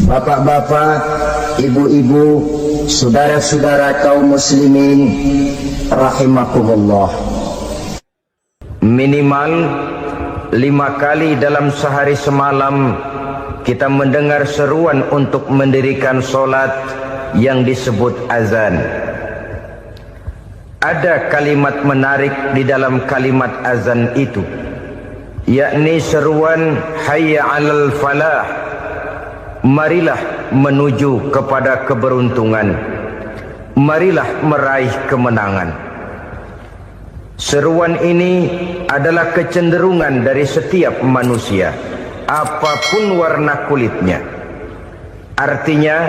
Bapak-bapak, ibu-ibu, saudara-saudara kaum muslimin rahimakumullah. Minimal 5 kali dalam sehari semalam kita mendengar seruan untuk mendirikan solat yang disebut azan. Ada kalimat menarik di dalam kalimat azan itu, yakni seruan hayya 'alal falah, marilah menuju kepada keberuntungan, marilah meraih kemenangan. Seruan ini adalah kecenderungan dari setiap manusia, apapun warna kulitnya. Artinya,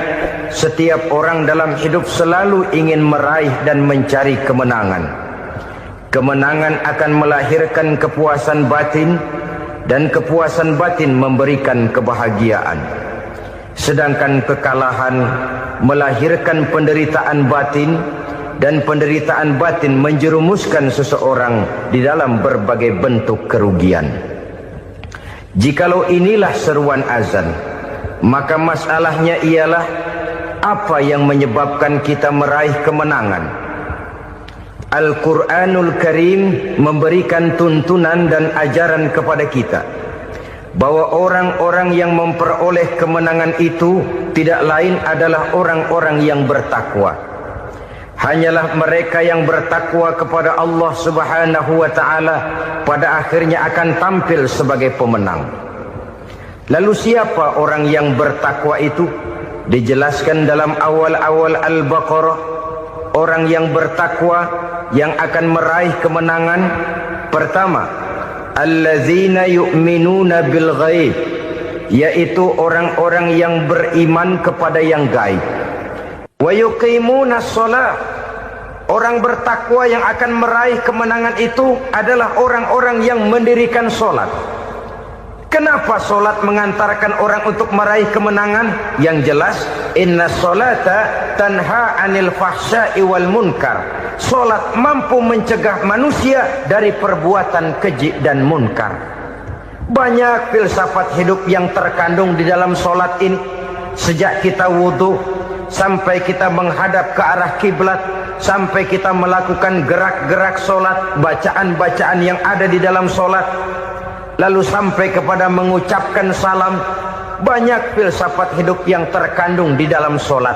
setiap orang dalam hidup selalu ingin meraih dan mencari kemenangan. Kemenangan akan melahirkan kepuasan batin, dan kepuasan batin memberikan kebahagiaan. Sedangkan kekalahan melahirkan penderitaan batin, dan penderitaan batin menjerumuskan seseorang di dalam berbagai bentuk kerugian. Jikalau inilah seruan azan, maka masalahnya ialah apa yang menyebabkan kita meraih kemenangan. Al-Quranul Karim memberikan tuntunan dan ajaran kepada kita bahwa orang-orang yang memperoleh kemenangan itu tidak lain adalah orang-orang yang bertakwa. Hanyalah mereka yang bertakwa kepada Allah Subhanahu wa ta'ala pada akhirnya akan tampil sebagai pemenang. Lalu siapa orang yang bertakwa itu? Dijelaskan dalam awal-awal Al-Baqarah, orang yang bertakwa yang akan meraih kemenangan. Pertama, allazina yu'minuna bil ghaib, yaitu orang-orang yang beriman kepada yang gaib. Wa yuqimuna shalah, orang bertakwa yang akan meraih kemenangan itu adalah orang-orang yang mendirikan solat. Kenapa solat mengantarkan orang untuk meraih kemenangan? Yang jelas, inna sholata tanha anil fahsya'i wal munkar. Solat mampu mencegah manusia dari perbuatan keji dan munkar. Banyak filsafat hidup yang terkandung di dalam solat ini. Sejak kita wudu, sampai kita menghadap ke arah kiblat, sampai kita melakukan gerak-gerak solat, bacaan-bacaan yang ada di dalam solat, lalu sampai kepada mengucapkan salam. Banyak filsafat hidup yang terkandung di dalam solat.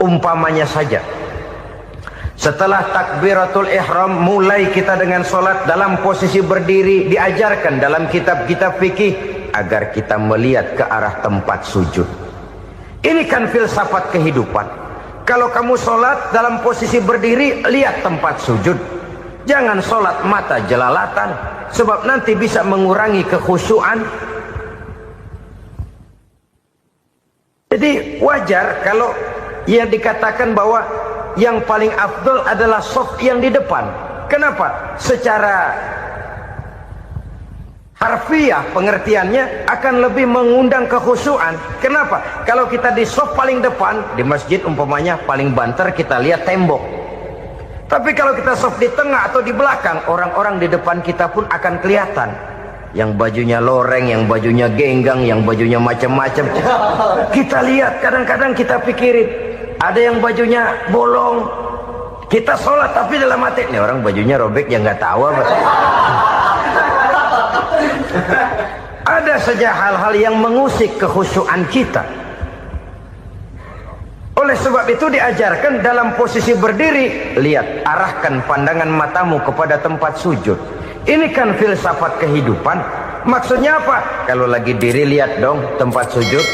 Umpamanya saja, setelah takbiratul ihram, mulai kita dengan solat dalam posisi berdiri. Diajarkan dalam kitab-kitab fikih agar kita melihat ke arah tempat sujud. Ini kan filsafat kehidupan. Kalau kamu solat dalam posisi berdiri, lihat tempat sujud. Jangan solat mata jelalatan, sebab nanti bisa mengurangi kekhusyuan. Jadi wajar kalau yang dikatakan bahwa yang paling afdol adalah shaf yang di depan. Kenapa? Secara harfiah pengertiannya akan lebih mengundang kekhusyuan. Kenapa? Kalau kita di shaf paling depan, di masjid umpamanya paling banter kita lihat tembok. Tapi kalau kita shaf di tengah atau di belakang, orang-orang di depan kita pun akan kelihatan. Yang bajunya loreng, yang bajunya genggang, yang bajunya macam-macam. Kita lihat, kadang-kadang kita pikirin, ada yang bajunya bolong. Kita sholat tapi dalam hati, nih orang bajunya robek yang nggak tahu apa. Ada saja hal-hal yang mengusik kekhusyuan kita. Oleh sebab itu diajarkan dalam posisi berdiri, lihat, arahkan pandangan matamu kepada tempat sujud. Ini kan filsafat kehidupan. Maksudnya apa? Kalau lagi diri, lihat dong tempat sujud.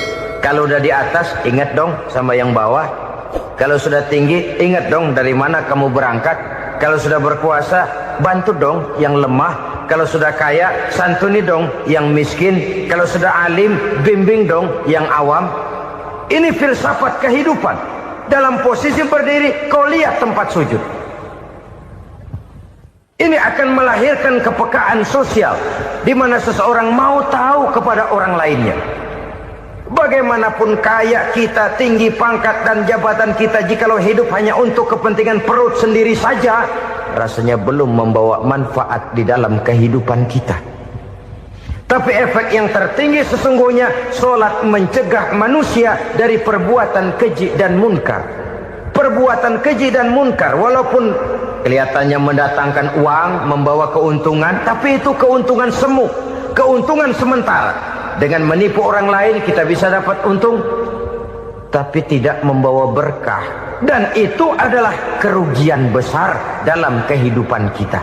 Kalau udah di atas, ingat dong sama yang bawah. Kalau sudah tinggi, ingat dong dari mana kamu berangkat. Kalau sudah berkuasa, bantu dong yang lemah. Kalau sudah kaya, santuni dong yang miskin. Kalau sudah alim, bimbing dong yang awam. Ini filsafat kehidupan. Dalam posisi berdiri, kau lihat tempat sujud. Ini akan melahirkan kepekaan sosial, di mana seseorang mau tahu kepada orang lainnya. Bagaimanapun kaya kita, tinggi pangkat dan jabatan kita, jikalau hidup hanya untuk kepentingan perut sendiri saja, rasanya belum membawa manfaat di dalam kehidupan kita. Tapi efek yang tertinggi sesungguhnya, solat mencegah manusia dari perbuatan keji dan munkar. Perbuatan keji dan munkar, walaupun kelihatannya mendatangkan uang, membawa keuntungan, tapi itu keuntungan semu, keuntungan sementara. Dengan menipu orang lain kita bisa dapat untung, tapi tidak membawa berkah. Dan itu adalah kerugian besar dalam kehidupan kita.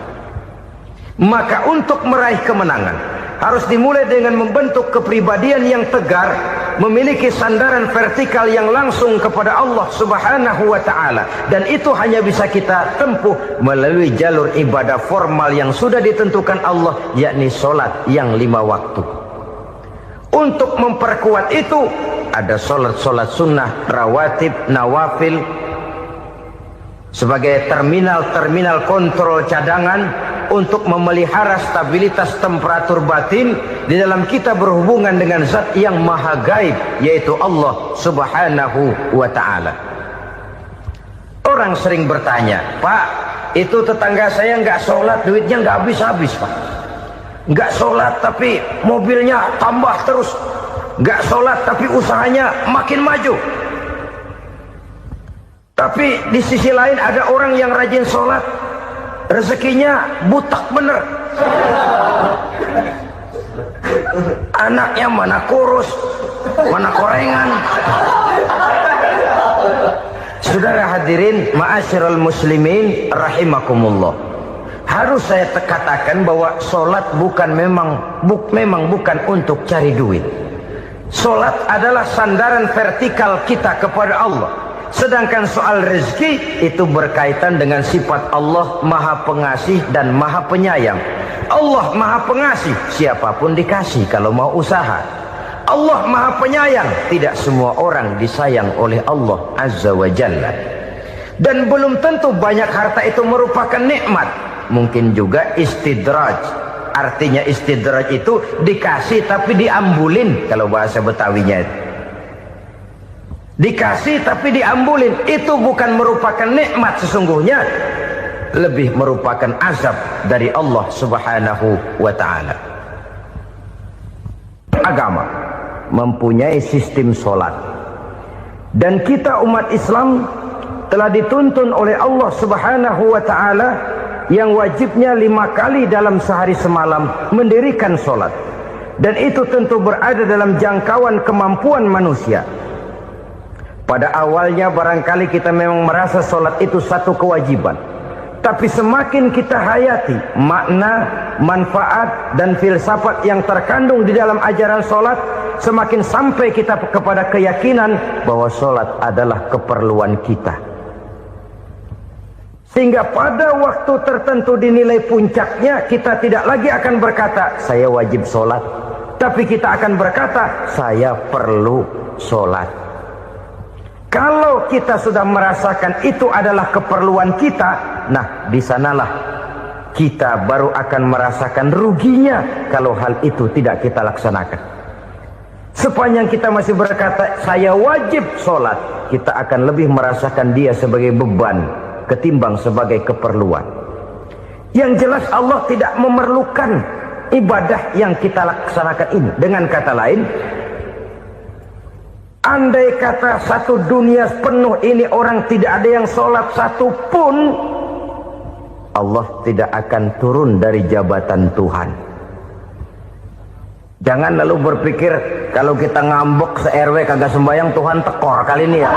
Maka untuk meraih kemenangan harus dimulai dengan membentuk kepribadian yang tegar, memiliki sandaran vertikal yang langsung kepada Allah Subhanahu wa ta'ala. Dan itu hanya bisa kita tempuh melalui jalur ibadah formal yang sudah ditentukan Allah, yakni solat yang 5 waktu. Untuk memperkuat itu ada solat-solat sunnah, rawatib, nawafil sebagai terminal-terminal kontrol cadangan untuk memelihara stabilitas temperatur batin di dalam kita berhubungan dengan zat yang maha gaib, yaitu Allah Subhanahu wa ta'ala. Orang sering bertanya, Pak, itu tetangga saya nggak sholat, duitnya nggak habis-habis, Pak. Nggak sholat tapi mobilnya tambah terus, nggak sholat tapi usahanya makin maju. Tapi di sisi lain ada orang yang rajin sholat, rezekinya butak bener. Anaknya mana kurus, mana korengan. Saudara hadirin ma'asyiral muslimin rahimakumullah. Harus saya katakan bahwa solat memang bukan untuk cari duit. Solat adalah sandaran vertikal kita kepada Allah. Sedangkan soal rezeki itu berkaitan dengan sifat Allah maha pengasih dan maha penyayang. Allah maha pengasih, siapapun dikasih kalau mau usaha. Allah maha penyayang, tidak semua orang disayang oleh Allah Azza wa Jalla. Dan belum tentu banyak harta itu merupakan nikmat. Mungkin juga istidraj. Artinya istidraj itu dikasih tapi diambulin, kalau bahasa Betawinya itu. Dikasih tapi diambulin, itu bukan merupakan nikmat sesungguhnya, lebih merupakan azab dari Allah Subhanahu wa ta'ala. Agama mempunyai sistem solat, dan kita umat Islam telah dituntun oleh Allah Subhanahu wa ta'ala yang wajibnya 5 kali dalam sehari semalam mendirikan solat. Dan itu tentu berada dalam jangkauan kemampuan manusia. Pada awalnya barangkali kita memang merasa solat itu satu kewajiban, tapi semakin kita hayati makna, manfaat dan filsafat yang terkandung di dalam ajaran solat, semakin sampai kita kepada keyakinan bahwa solat adalah keperluan kita. Sehingga pada waktu tertentu dinilai puncaknya, kita tidak lagi akan berkata saya wajib solat, tapi kita akan berkata saya perlu solat. Kalau kita sudah merasakan itu adalah keperluan kita, nah di sanalah kita baru akan merasakan ruginya kalau hal itu tidak kita laksanakan. Sepanjang kita masih berkata saya wajib sholat, kita akan lebih merasakan dia sebagai beban ketimbang sebagai keperluan. Yang jelas Allah tidak memerlukan ibadah yang kita laksanakan ini. Dengan kata lain, andai kata satu dunia penuh ini orang tidak ada yang sholat satu pun, Allah tidak akan turun dari jabatan Tuhan. Jangan lalu berpikir kalau kita ngambek se-RW kagak sembahyang Tuhan tekor kali ini ya.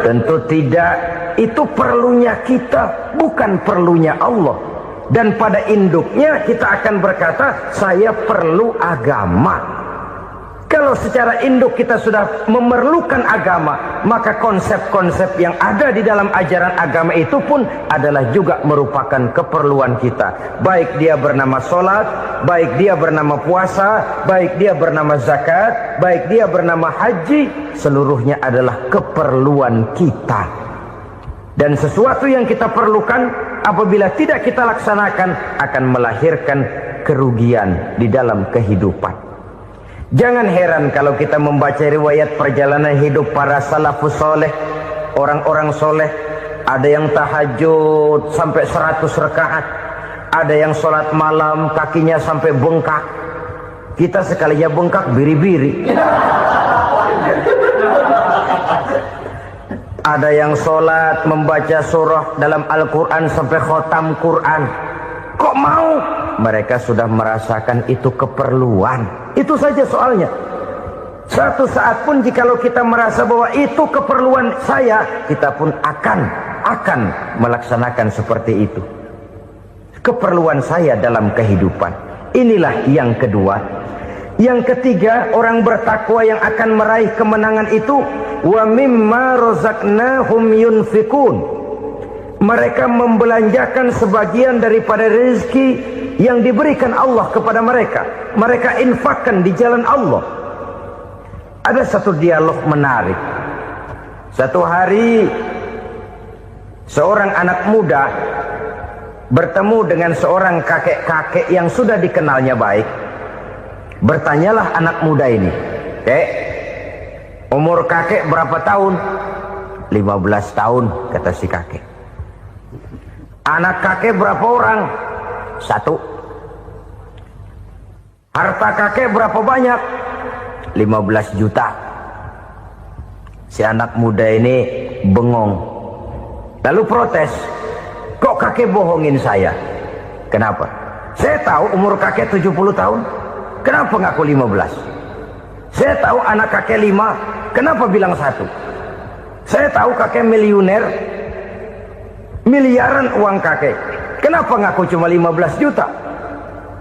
Tentu tidak. Itu perlunya kita, bukan perlunya Allah. Dan pada induknya kita akan berkata saya perlu agama. Kalau secara induk kita sudah memerlukan agama, maka konsep-konsep yang ada di dalam ajaran agama itu pun adalah juga merupakan keperluan kita. Baik dia bernama sholat, baik dia bernama puasa, baik dia bernama zakat, baik dia bernama haji, seluruhnya adalah keperluan kita. Dan sesuatu yang kita perlukan apabila tidak kita laksanakan akan melahirkan kerugian di dalam kehidupan. Jangan heran kalau kita membaca riwayat perjalanan hidup para salafus soleh, orang-orang soleh. Ada yang tahajud sampai 100 rakaat, Ada yang sholat malam kakinya sampai bengkak. Kita sekalinya bengkak biri-biri. Ada yang sholat membaca surah dalam Al-Quran sampai khotam Quran. Kok mau? Mereka sudah merasakan itu keperluan. Itu saja soalnya. Suatu saat pun jikalau kita merasa bahwa itu keperluan saya, kita pun akan melaksanakan seperti itu. Keperluan saya dalam kehidupan. Inilah yang kedua. Yang ketiga, orang bertakwa yang akan meraih kemenangan itu, wa mimma razaqnahum yunfikun. Mereka membelanjakan sebagian daripada rezeki yang diberikan Allah kepada mereka. Mereka infakkan di jalan Allah. Ada satu dialog menarik. Satu hari seorang anak muda bertemu dengan seorang kakek-kakek yang sudah dikenalnya baik. Bertanyalah anak muda ini, "Kek, umur kakek berapa tahun?" 15 tahun, kata si kakek. "Anak kakek berapa orang?" 1. "Harta kakek berapa banyak?" 15 juta. Si anak muda ini bengong. Lalu protes, "Kok kakek bohongin saya?" "Kenapa?" "Saya tahu umur kakek 70 tahun. Kenapa ngaku 15? Saya tahu anak kakek 5. Kenapa bilang 1? Saya tahu kakek miliuner. Miliaran uang kakek. Kenapa ngaku cuma 15 juta?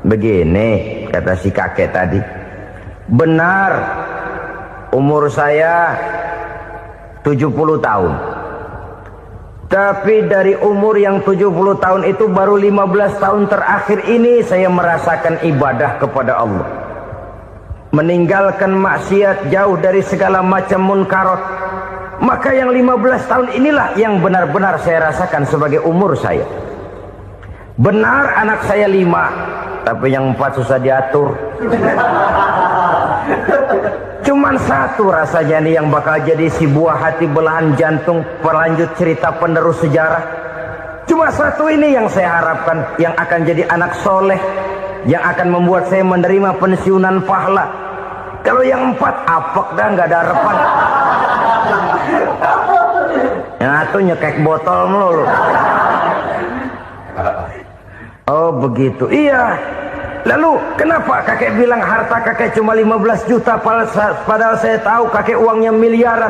Begini, kata si kakek tadi. Benar, umur saya 70 tahun. Tapi dari umur yang 70 tahun itu baru 15 tahun terakhir ini saya merasakan ibadah kepada Allah. Meninggalkan maksiat, jauh dari segala macam munkarat. Maka yang 15 tahun inilah yang benar-benar saya rasakan sebagai umur saya. Benar anak saya 5, tapi yang 4 susah diatur. Cuman 1 rasanya nih yang bakal jadi si buah hati belahan jantung pelanjut cerita penerus sejarah. Cuma 1 ini yang saya harapkan, yang akan jadi anak soleh, yang akan membuat saya menerima pensiunan pahala. Kalau yang 4 apek dah, nggak ada harapan. Yang 1 nyekek botol melulu. Oh begitu, iya. Lalu kenapa kakek bilang harta kakek cuma 15 juta padahal saya tahu kakek uangnya miliaran,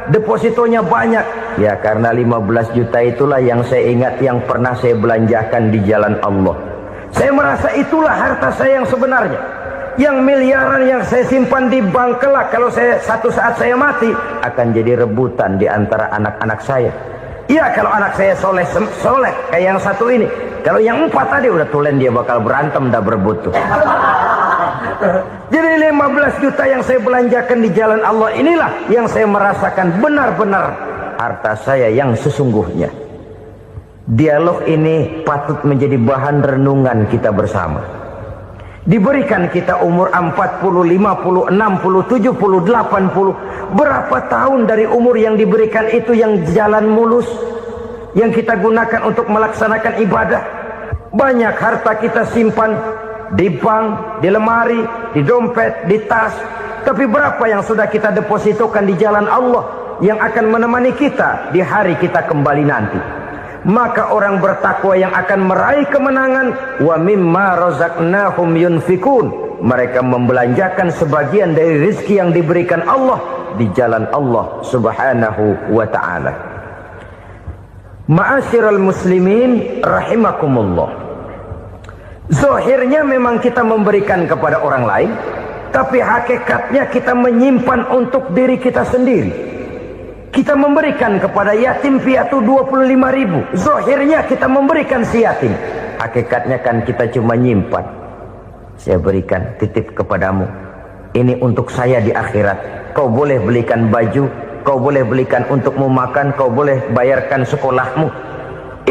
depositonya banyak? Ya karena 15 juta itulah yang saya ingat yang pernah saya belanjakan di jalan Allah. Saya merasa itulah harta saya yang sebenarnya. Yang miliaran yang saya simpan di bank kelak, kalau satu saat saya mati, akan jadi rebutan di antara anak-anak saya. Iya kalau anak saya soleh kayak yang 1 ini. Kalau yang 4 tadi udah tulen dia bakal berantem dah berebut tuh. Jadi 15 juta yang saya belanjakan di jalan Allah inilah yang saya merasakan benar-benar harta saya yang sesungguhnya. Dialog ini patut menjadi bahan renungan kita bersama. Diberikan kita umur 40, 50, 60, 70, 80. Berapa tahun dari umur yang diberikan itu yang jalan mulus, yang kita gunakan untuk melaksanakan ibadah? Banyak harta kita simpan di bank, di lemari, di dompet, di tas. Tapi berapa yang sudah kita depositokan di jalan Allah yang akan menemani kita di hari kita kembali nanti? Maka orang bertakwa yang akan meraih kemenangan, wa mimma razaqnahum yunfikun. Mereka membelanjakan sebagian dari rezeki yang diberikan Allah di jalan Allah subhanahu wa ta'ala. Ma'asyiral muslimin rahimakumullah. Zahirnya memang kita memberikan kepada orang lain, tapi hakikatnya kita menyimpan untuk diri kita sendiri. Kita memberikan kepada yatim piatu 25.000. Zahirnya kita memberikan si yatim, hakikatnya kan kita cuma nyimpan. Saya berikan, titip kepadamu, ini untuk saya di akhirat. Kau boleh belikan baju, kau boleh belikan untukmu makan, kau boleh bayarkan sekolahmu.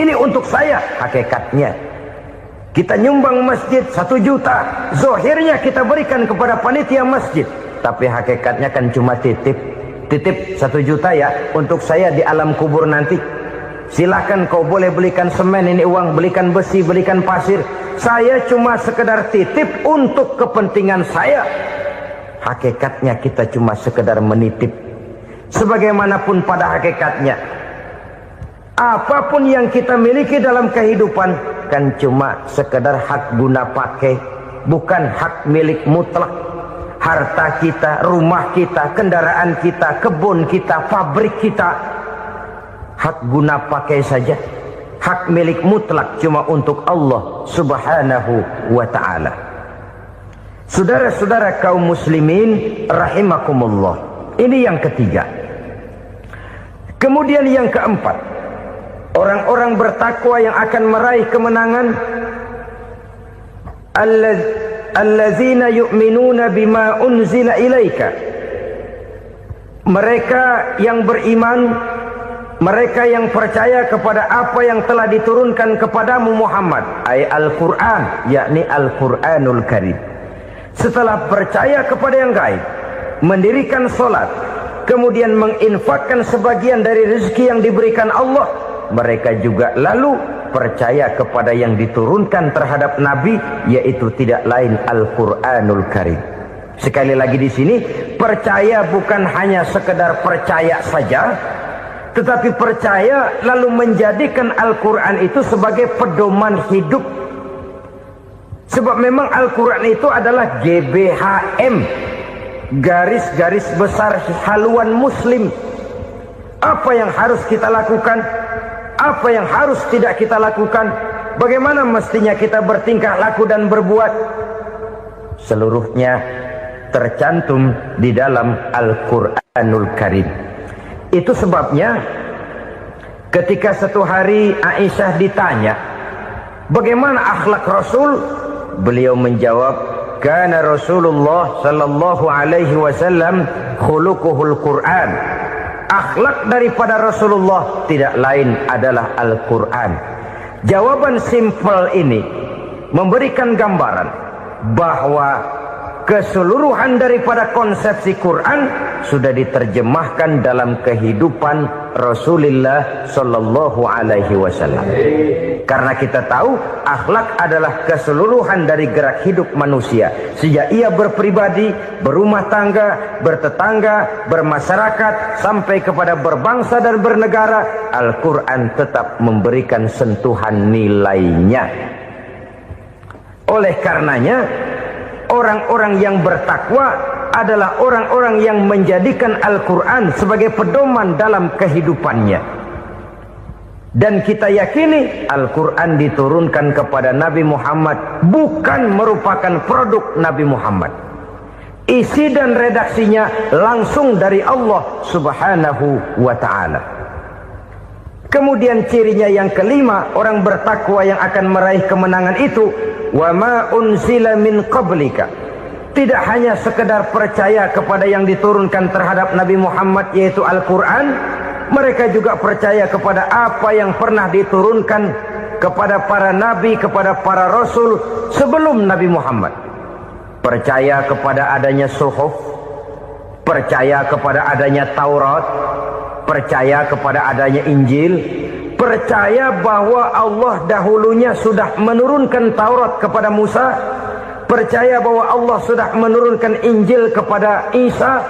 Ini untuk saya, hakikatnya. Kita nyumbang masjid 1 juta, zahirnya kita berikan kepada panitia masjid, tapi hakikatnya kan cuma titip 1 juta ya untuk saya di alam kubur nanti. Silakan kau boleh belikan semen, ini uang, belikan besi, belikan pasir. Saya cuma sekedar titip untuk kepentingan saya. Hakikatnya kita cuma sekedar menitip. Sebagaimanapun pada hakikatnya, apapun yang kita miliki dalam kehidupan kan cuma sekedar hak guna pakai, bukan hak milik mutlak. Harta kita, rumah kita, kendaraan kita, kebun kita, pabrik kita, hak guna pakai saja. Hak milik mutlak cuma untuk Allah Subhanahu wa ta'ala. Saudara-saudara kaum muslimin rahimakumullah. Ini yang ketiga. Kemudian yang keempat, orang-orang bertakwa yang akan meraih kemenangan, allazina yu'minuna bima unzila ilaika. Mereka yang beriman, mereka yang percaya kepada apa yang telah diturunkan kepadamu Muhammad, ay Al-Quran, yakni Al-Quranul Karim. Setelah percaya kepada yang gaib, mendirikan solat, kemudian menginfakkan sebagian dari rezeki yang diberikan Allah, mereka juga lalu percaya kepada yang diturunkan terhadap Nabi, yaitu tidak lain Al-Quranul Karim. Sekali lagi di sini, percaya bukan hanya sekedar percaya saja, tetapi percaya lalu menjadikan Al-Quran itu sebagai pedoman hidup. Sebab memang Al-Quran itu adalah GBHM, garis-garis besar haluan muslim. Apa yang harus kita lakukan, apa yang harus tidak kita lakukan, bagaimana mestinya kita bertingkah laku dan berbuat, seluruhnya tercantum di dalam Al-Quranul Karim. Itu sebabnya ketika satu hari Aisyah ditanya bagaimana akhlak Rasul, beliau menjawab, kana Rasulullah sallallahu alaihi wasallam khuluquhul Quran. Akhlak daripada Rasulullah tidak lain adalah Al-Quran. Jawaban simpel ini memberikan gambaran bahwa keseluruhan daripada konsepsi Quran sudah diterjemahkan dalam kehidupan Rasulullah sallallahu alaihi wasallam. Karena kita tahu akhlak adalah keseluruhan dari gerak hidup manusia. Sejak ia berpribadi, berumah tangga, bertetangga, bermasyarakat, sampai kepada berbangsa dan bernegara, Al-Quran tetap memberikan sentuhan nilainya. Oleh karenanya, orang-orang yang bertakwa adalah orang-orang yang menjadikan Al-Quran sebagai pedoman dalam kehidupannya. Dan kita yakini Al-Quran diturunkan kepada Nabi Muhammad bukan merupakan produk Nabi Muhammad. Isi dan redaksinya langsung dari Allah Subhanahu wa ta'ala. Kemudian cirinya yang kelima, orang bertakwa yang akan meraih kemenangan itu, wa ma unzila min qablika. Tidak hanya sekedar percaya kepada yang diturunkan terhadap Nabi Muhammad, yaitu Al-Quran, mereka juga percaya kepada apa yang pernah diturunkan kepada para nabi, kepada para rasul sebelum Nabi Muhammad. Percaya kepada adanya suhuf, percaya kepada adanya Taurat, percaya kepada adanya Injil, percaya bahwa Allah dahulunya sudah menurunkan Taurat kepada Musa, percaya bahwa Allah sudah menurunkan Injil kepada Isa,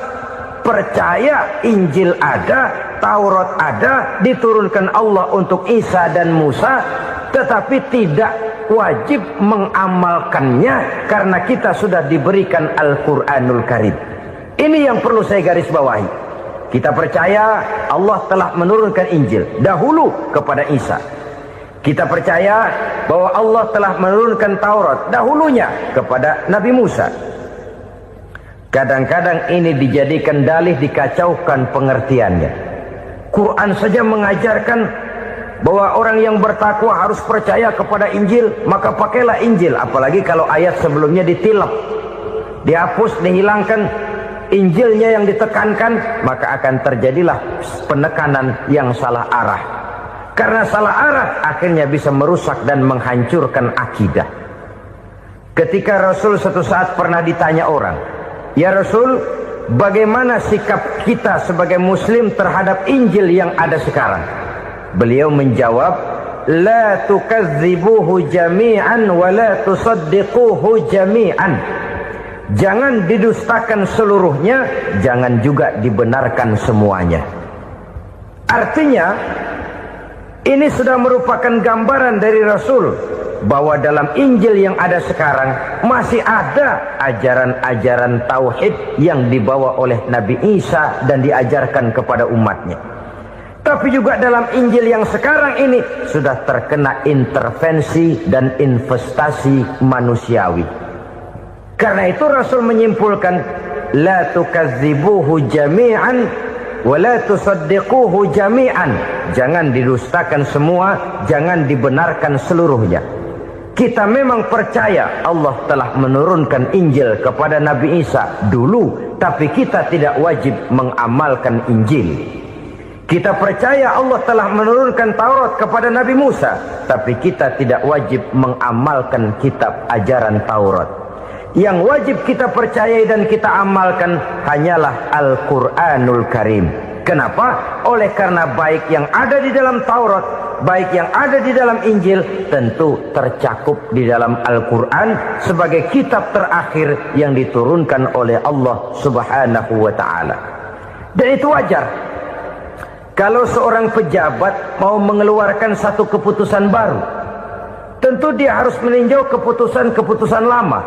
percaya Injil ada, Taurat ada, diturunkan Allah untuk Isa dan Musa, tetapi tidak wajib mengamalkannya karena kita sudah diberikan Al-Quranul Karim. Ini yang perlu saya garis bawahi. Kita percaya Allah telah menurunkan Injil dahulu kepada Isa. Kita percaya bahwa Allah telah menurunkan Taurat dahulunya kepada Nabi Musa. Kadang-kadang ini dijadikan dalih, dikacaukan pengertiannya. Quran saja mengajarkan bahwa orang yang bertakwa harus percaya kepada Injil, maka pakailah Injil. Apalagi kalau ayat sebelumnya ditilap, dihapus, dihilangkan, Injilnya yang ditekankan, maka akan terjadilah penekanan yang salah arah. Karena salah arah akhirnya bisa merusak dan menghancurkan akidah. Ketika Rasul suatu saat pernah ditanya orang, "Ya Rasul, bagaimana sikap kita sebagai muslim terhadap Injil yang ada sekarang?" Beliau menjawab, la tukadzibuhu jami'an wa la tusaddiquhu jami'an. Jangan didustakan seluruhnya, jangan juga dibenarkan semuanya. Artinya, ini sudah merupakan gambaran dari Rasul bahwa dalam Injil yang ada sekarang masih ada ajaran-ajaran tauhid yang dibawa oleh Nabi Isa dan diajarkan kepada umatnya. Tapi juga dalam Injil yang sekarang ini sudah terkena intervensi dan investasi manusiawi. Karena itu Rasul menyimpulkan, la tukadzibuhu jami'an wa la tusaddiquhu jami'an. Jangan didustakan semua, jangan dibenarkan seluruhnya. Kita memang percaya Allah telah menurunkan Injil kepada Nabi Isa dulu, tapi kita tidak wajib mengamalkan Injil. Kita percaya Allah telah menurunkan Taurat kepada Nabi Musa, tapi kita tidak wajib mengamalkan kitab ajaran Taurat. Yang wajib kita percayai dan kita amalkan hanyalah Al-Quranul Karim. Kenapa? Oleh karena baik yang ada di dalam Taurat, baik yang ada di dalam Injil, tentu tercakup di dalam Al-Quran sebagai kitab terakhir yang diturunkan oleh Allah Subhanahu wa Ta'ala. Dan itu wajar. Kalau seorang pejabat mau mengeluarkan satu keputusan baru, tentu dia harus meninjau keputusan-keputusan lama.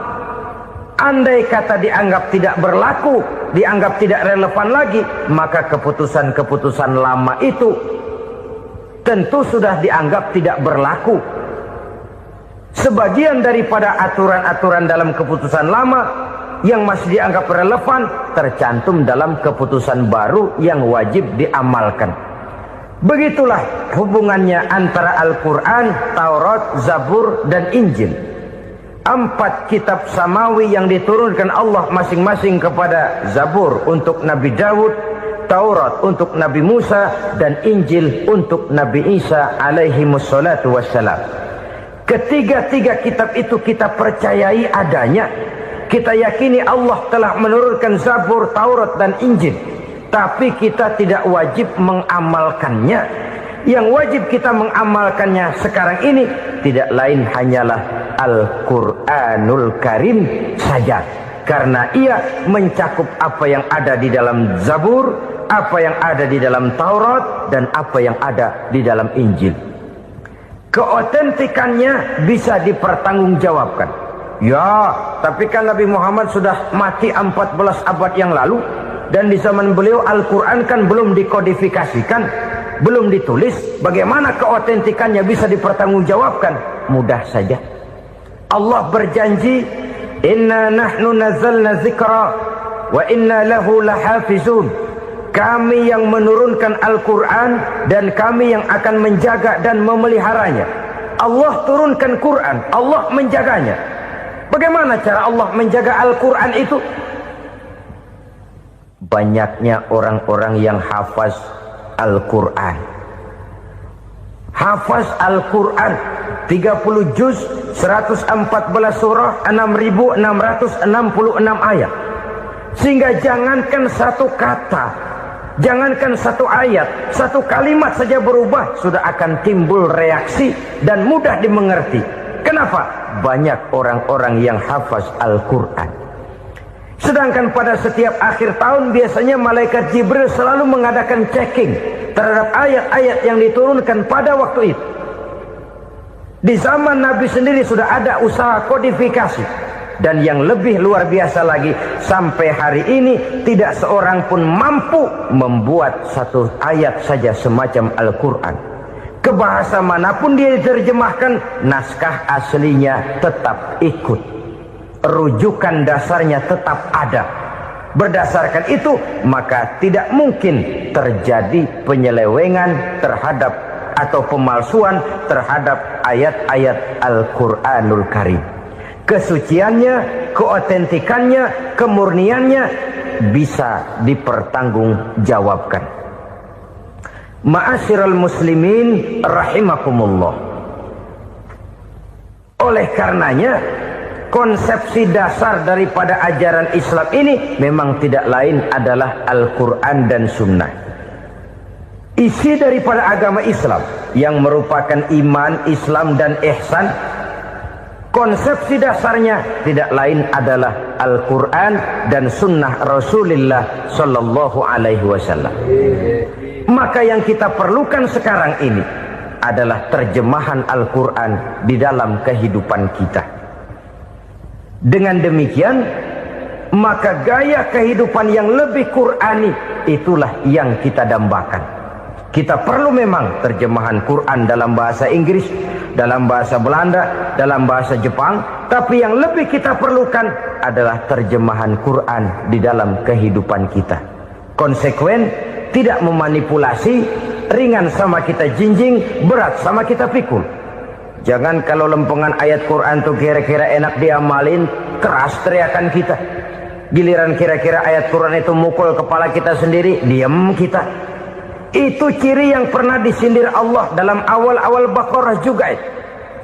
Andai kata dianggap tidak berlaku, dianggap tidak relevan lagi, maka keputusan-keputusan lama itu tentu sudah dianggap tidak berlaku. Sebagian daripada aturan-aturan dalam keputusan lama yang masih dianggap relevan tercantum dalam keputusan baru yang wajib diamalkan. Begitulah hubungannya antara Al-Quran, Taurat, Zabur, dan Injil. 4 kitab samawi yang diturunkan Allah masing-masing kepada Zabur untuk Nabi Daud, Taurat untuk Nabi Musa, dan Injil untuk Nabi Isa alaihimussalatu wassalam. Ketiga-tiga kitab itu kita percayai adanya. Kita yakini Allah telah menurunkan Zabur, Taurat, dan Injil. Tapi kita tidak wajib mengamalkannya. Yang wajib kita mengamalkannya sekarang ini tidak lain hanyalah Al-Quranul Karim saja. Karena ia mencakup apa yang ada di dalam Zabur, apa yang ada di dalam Taurat, dan apa yang ada di dalam Injil. Keotentikannya bisa dipertanggungjawabkan. Ya, tapi kan Nabi Muhammad sudah mati 14 abad yang lalu, dan di zaman beliau Al-Quran kan belum dikodifikasikan, belum ditulis. Bagaimana keotentikannya bisa dipertanggungjawabkan? Mudah saja. Allah berjanji, inna nahnu nazzalna dzikra wa inna lahu lahafizun. Kami yang menurunkan Al-Quran dan kami yang akan menjaga dan memeliharanya. Allah turunkan Quran, Allah menjaganya. Bagaimana cara Allah menjaga Al-Quran itu? Banyaknya orang-orang yang hafaz Al-Quran. Hafaz Al-Quran 30 juz, 114 surah, 6.666 ayat. Sehingga jangankan satu kata, jangankan satu ayat, satu kalimat saja berubah, sudah akan timbul reaksi dan mudah dimengerti. Kenapa? Banyak orang-orang yang hafaz Al-Quran. Sedangkan pada setiap akhir tahun biasanya malaikat Jibril selalu mengadakan checking terhadap ayat-ayat yang diturunkan pada waktu itu. Di zaman Nabi sendiri sudah ada usaha kodifikasi. Dan yang lebih luar biasa lagi, sampai hari ini tidak seorang pun mampu membuat satu ayat saja semacam Al-Quran. Ke bahasa manapun dia diterjemahkan, naskah aslinya tetap ikut. Rujukan dasarnya tetap ada. Berdasarkan itu, maka tidak mungkin terjadi penyelewengan terhadap atau pemalsuan terhadap ayat-ayat Al-Quranul Karim. Kesuciannya, keotentikannya, kemurniannya bisa dipertanggungjawabkan. Ma'asyiral muslimin rahimakumullah. Oleh karenanya, konsepsi dasar daripada ajaran Islam ini memang tidak lain adalah Al-Quran dan Sunnah. Isi daripada agama Islam yang merupakan iman, Islam dan ihsan, konsepsi dasarnya tidak lain adalah Al-Quran dan Sunnah Rasulullah Sallallahu Alaihi Wasallam. Maka yang kita perlukan sekarang ini adalah terjemahan Al-Quran di dalam kehidupan kita. Dengan demikian, maka gaya kehidupan yang lebih Qurani itulah yang kita dambakan. Kita perlu memang terjemahan Quran dalam bahasa Inggris, dalam bahasa Belanda, dalam bahasa Jepang, tapi yang lebih kita perlukan adalah terjemahan Quran di dalam kehidupan kita. Konsekuen, tidak memanipulasi, ringan sama kita jinjing, berat sama kita pikul. Jangan kalau lempengan ayat Quran tuh kira-kira enak diamalin, keras teriakan kita. Giliran kira-kira ayat Quran itu mukul kepala kita sendiri, diam kita. Itu ciri yang pernah disindir Allah dalam awal-awal Baqarah juga.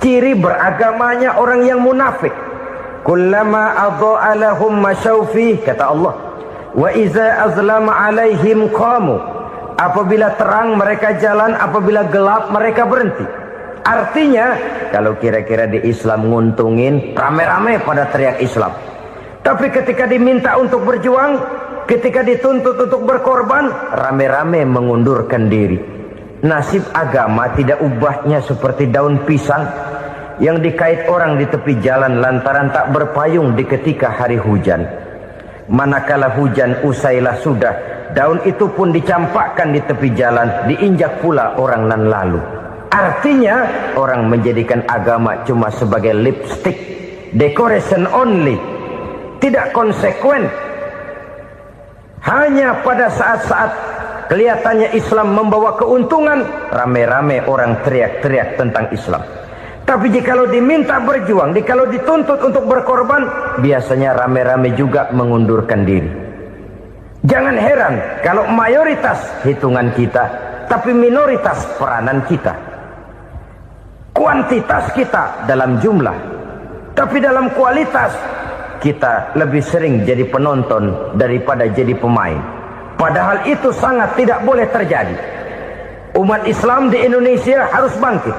Ciri beragamanya orang yang munafik. Kullama adha'a lahum masyawfi, kata Allah, wa iza azlama alaihim qamu. Apabila terang mereka jalan, apabila gelap mereka berhenti. Artinya kalau kira-kira di Islam nguntungin, rame-rame pada teriak Islam. Tapi ketika diminta untuk berjuang, ketika dituntut untuk berkorban, rame-rame mengundurkan diri. Nasib agama tidak ubahnya seperti daun pisang yang dikait orang di tepi jalan lantaran tak berpayung di ketika hari hujan. Manakala hujan usailah sudah, daun itu pun dicampakkan di tepi jalan, diinjak pula orang nan lalu. Artinya orang menjadikan agama cuma sebagai lipstick, decoration only, tidak konsekuen. Hanya pada saat-saat kelihatannya Islam membawa keuntungan, rame-rame orang teriak-teriak tentang Islam. Tapi jikalau diminta berjuang, jikalau dituntut untuk berkorban, biasanya rame-rame juga mengundurkan diri. Jangan heran kalau mayoritas hitungan kita, tapi minoritas peranan kita. Kuantitas kita dalam jumlah, tapi dalam kualitas kita lebih sering jadi penonton daripada jadi pemain. Padahal itu sangat tidak boleh terjadi. Umat Islam di Indonesia harus bangkit.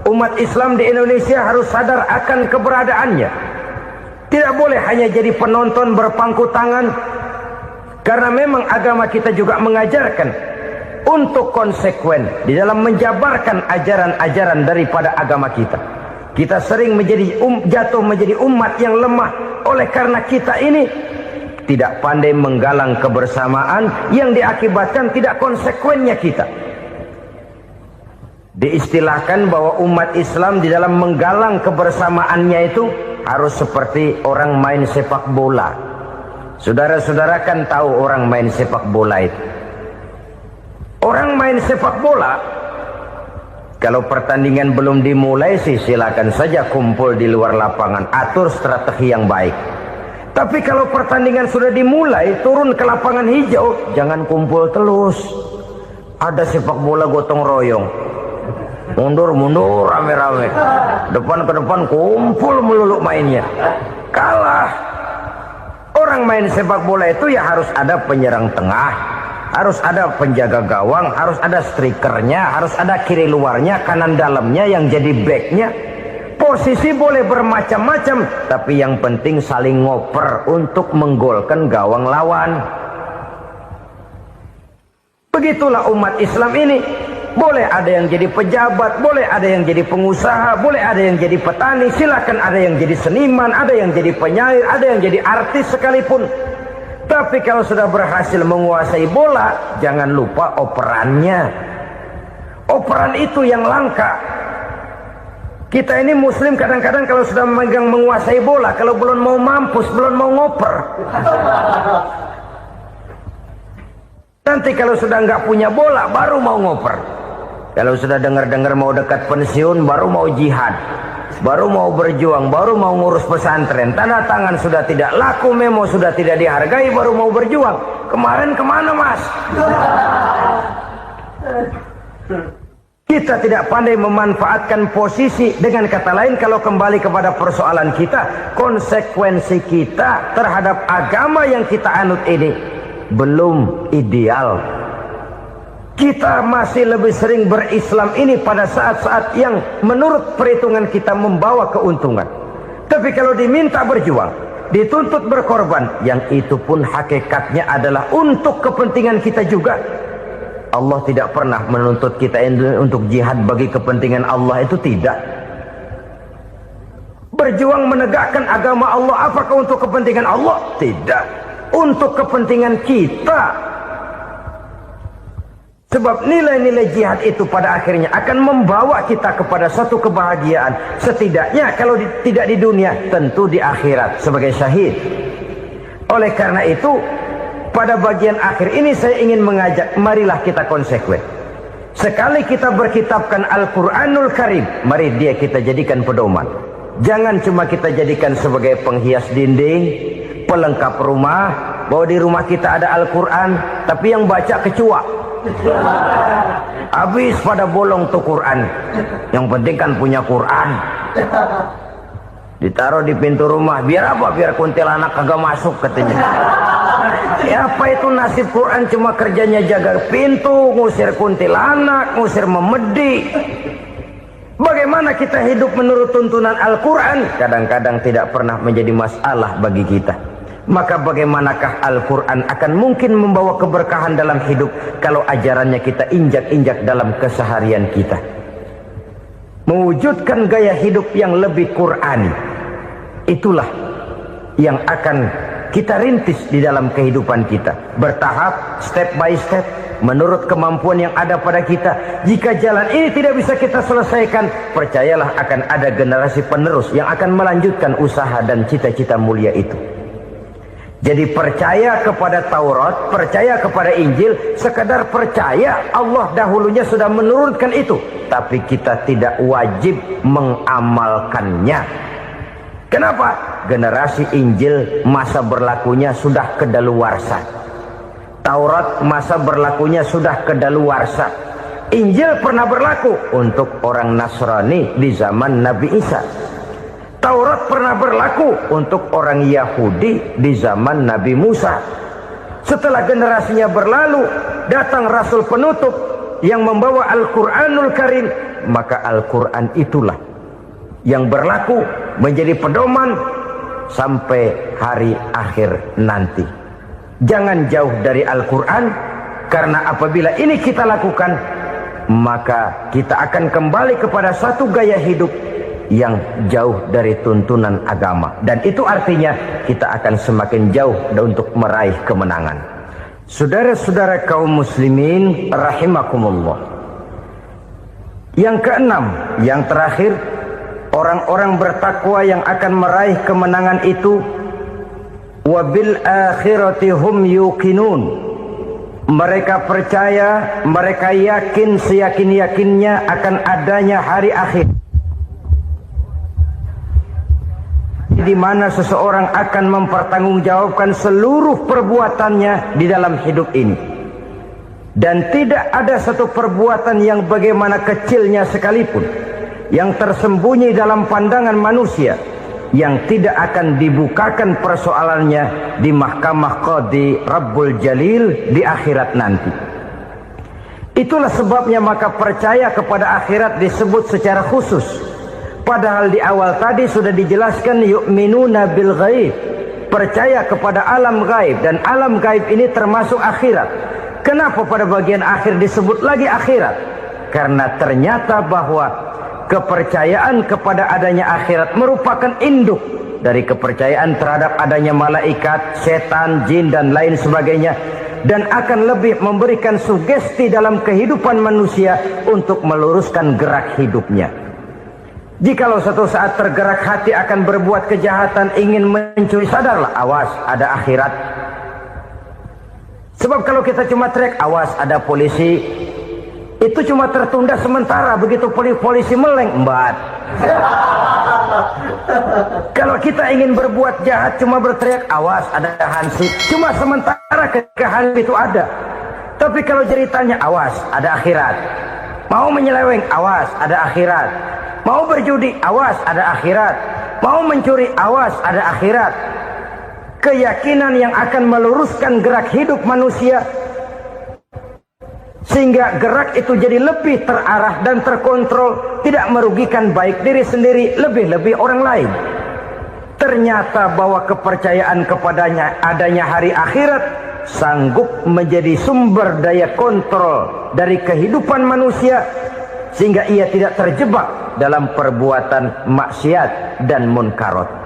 Umat Islam di Indonesia harus sadar akan keberadaannya. Tidak boleh hanya jadi penonton berpangku tangan. Karena memang agama kita juga mengajarkan untuk konsekuen di dalam menjabarkan ajaran-ajaran daripada agama kita. Kita sering jatuh menjadi umat yang lemah oleh karena kita ini tidak pandai menggalang kebersamaan yang diakibatkan tidak konsekuennya kita. Diistilahkan bahwa umat Islam di dalam menggalang kebersamaannya itu harus seperti orang main sepak bola. Saudara-saudara kan tahu orang main sepak bola itu. Orang main sepak bola, kalau pertandingan belum dimulai sih silakan saja kumpul di luar lapangan, atur strategi yang baik. Tapi kalau pertandingan sudah dimulai, turun ke lapangan hijau, jangan kumpul terus. Ada sepak bola gotong royong, mundur-mundur rame-rame, depan ke depan kumpul melulu mainnya. Kalah. Orang main sepak bola itu ya harus ada penyerang tengah, harus ada penjaga gawang, harus ada strikernya, harus ada kiri luarnya, kanan dalamnya yang jadi backnya. Posisi boleh bermacam-macam, tapi yang penting saling ngoper untuk menggolkan gawang lawan. Begitulah umat Islam ini. Boleh ada yang jadi pejabat, boleh ada yang jadi pengusaha, boleh ada yang jadi petani, silakan ada yang jadi seniman, ada yang jadi penyair, ada yang jadi artis sekalipun. Tapi kalau sudah berhasil menguasai bola, jangan lupa operannya. Operan itu yang langka. Kita ini muslim kadang-kadang kalau sudah memegang menguasai bola, kalau belum mau mampus, belum mau ngoper. Nanti kalau sudah nggak punya bola, baru mau ngoper. Kalau sudah dengar-dengar mau dekat pensiun, baru mau jihad, baru mau berjuang, baru mau ngurus pesantren. Tanda tangan sudah tidak laku, memo sudah tidak dihargai, baru mau berjuang. Kemarin kemana mas? Kita tidak pandai memanfaatkan posisi. Dengan kata lain, kalau kembali kepada persoalan kita, konsekuensi kita terhadap agama yang kita anut ini belum ideal. Kita masih lebih sering berislam ini pada saat-saat yang menurut perhitungan kita membawa keuntungan. Tapi kalau diminta berjuang, dituntut berkorban, yang itu pun hakikatnya adalah untuk kepentingan kita juga. Allah tidak pernah menuntut kita untuk jihad bagi kepentingan Allah, itu tidak. Berjuang menegakkan agama Allah, apakah untuk kepentingan Allah? Tidak. Untuk kepentingan kita. Sebab nilai-nilai jihad itu pada akhirnya akan membawa kita kepada satu kebahagiaan. Setidaknya kalau tidak di dunia, tentu di akhirat sebagai syahid. Oleh karena itu, pada bagian akhir ini saya ingin mengajak, marilah kita konsekuen. Sekali kita berkitabkan Al-Quranul Karim, mari dia kita jadikan pedoman. Jangan cuma kita jadikan sebagai penghias dinding, pelengkap rumah, bahwa di rumah kita ada Al-Quran, tapi yang baca kecoa. Habis pada bolong tuh Quran. Yang penting kan punya Quran. Ditaruh di pintu rumah. Biar apa? Biar kuntilanak kagak masuk katanya. Ya apa itu nasib Quran? Cuma kerjanya jaga pintu, ngusir kuntilanak, ngusir memedi. Bagaimana kita hidup menurut tuntunan Al-Quran? Kadang-kadang tidak pernah menjadi masalah bagi kita. Maka bagaimanakah Al-Quran akan mungkin membawa keberkahan dalam hidup kalau ajarannya kita injak-injak dalam keseharian kita? Mewujudkan gaya hidup yang lebih Qurani, itulah yang akan kita rintis di dalam kehidupan kita. Bertahap, step by step, menurut kemampuan yang ada pada kita. Jika jalan ini tidak bisa kita selesaikan, percayalah akan ada generasi penerus yang akan melanjutkan usaha dan cita-cita mulia itu. Jadi percaya kepada Taurat, percaya kepada Injil, sekadar percaya Allah dahulunya sudah menurunkan itu. Tapi kita tidak wajib mengamalkannya. Kenapa? Generasi Injil masa berlakunya sudah kedaluwarsa. Taurat masa berlakunya sudah kedaluwarsa. Injil pernah berlaku untuk orang Nasrani di zaman Nabi Isa. Taurat pernah berlaku untuk orang Yahudi di zaman Nabi Musa. Setelah generasinya berlalu, datang Rasul penutup yang membawa Al-Quranul Karim. Maka Al-Quran itulah yang berlaku menjadi pedoman sampai hari akhir nanti. Jangan jauh dari Al-Quran, karena apabila ini kita lakukan, maka kita akan kembali kepada satu gaya hidup yang jauh dari tuntunan agama, dan itu artinya kita akan semakin jauh untuk meraih kemenangan. Saudara-saudara kaum muslimin rahimakumullah, yang keenam, yang terakhir, orang-orang bertakwa yang akan meraih kemenangan itu wabil akhirati hum yuqinun. Mereka percaya, mereka yakin seyakin-yakinnya akan adanya hari akhir, di mana seseorang akan mempertanggungjawabkan seluruh perbuatannya di dalam hidup ini. Dan tidak ada satu perbuatan yang bagaimana kecilnya sekalipun, yang tersembunyi dalam pandangan manusia, yang tidak akan dibukakan persoalannya di mahkamah Qadi Rabbul Jalil di akhirat nanti. Itulah sebabnya maka percaya kepada akhirat disebut secara khusus. Padahal di awal tadi sudah dijelaskan yu'minuna bil ghaib, percaya kepada alam gaib, dan alam gaib ini termasuk akhirat. Kenapa pada bagian akhir disebut lagi akhirat? Karena ternyata bahwa kepercayaan kepada adanya akhirat merupakan induk dari kepercayaan terhadap adanya malaikat, setan, jin, dan lain sebagainya, dan akan lebih memberikan sugesti dalam kehidupan manusia untuk meluruskan gerak hidupnya. Jikalau suatu saat tergerak hati akan berbuat kejahatan, ingin mencuri, sadarlah, awas ada akhirat. Sebab kalau kita cuma teriak awas ada polisi, itu cuma tertunda sementara. Begitu polisi meleng, embat. Kalau kita ingin berbuat jahat cuma berteriak awas ada hansip, cuma sementara ketika hansip itu ada. Tapi kalau ceritanya awas ada akhirat, mau menyeleweng awas ada akhirat, mau berjudi awas ada akhirat, mau mencuri awas ada akhirat. Keyakinan yang akan meluruskan gerak hidup manusia sehingga gerak itu jadi lebih terarah dan terkontrol, tidak merugikan baik diri sendiri, lebih-lebih orang lain. Ternyata bahwa kepercayaan kepadanya adanya hari akhirat sanggup menjadi sumber daya kontrol dari kehidupan manusia, sehingga ia tidak terjebak dalam perbuatan maksiat dan munkarat.